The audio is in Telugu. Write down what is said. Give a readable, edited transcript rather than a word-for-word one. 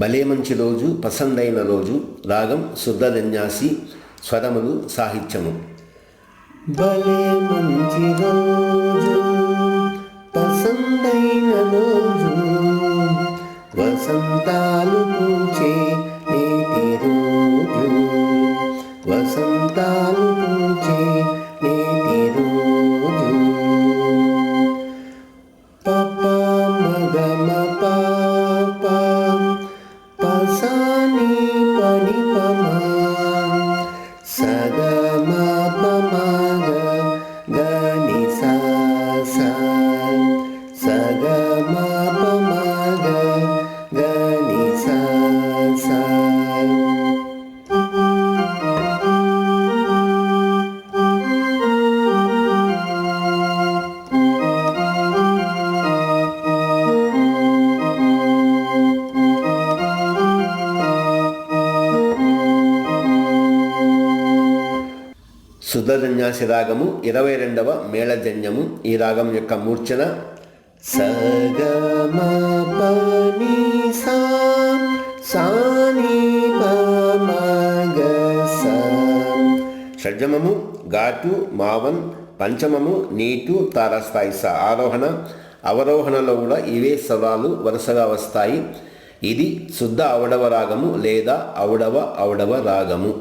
భలే మంచి రోజు, పసందైన రోజు. రాగం శుద్ధధన్యాసి, స్వరములు సాహిత్యము. భలే మంచి రోజు, పసందైన రోజు, వసంతాలు పూచే నేటి రోజు, వసంతాలు పూచే నేటి రోజు. పప మగమ పాప పసాని పని పమ సగమ పమగ గని సా సగమ పమగ గని సా. శుద్ధధన్యాసి రాగము 22వ మేళజన్యము. ఈ రాగం యొక్క మూర్ఛన సగమ పని సా సాని పమగ సా. షడ్జమము ఘాటు మావన్, పంచమము నీటు తారస్థాయి సా. ఆరోహణ అవరోహణలో కూడా ఇవే స్వరాలు వరుసగా వస్తాయి. ఇది శుద్ధ ఔడవ రాగము లేదా ఔడవ రాగము.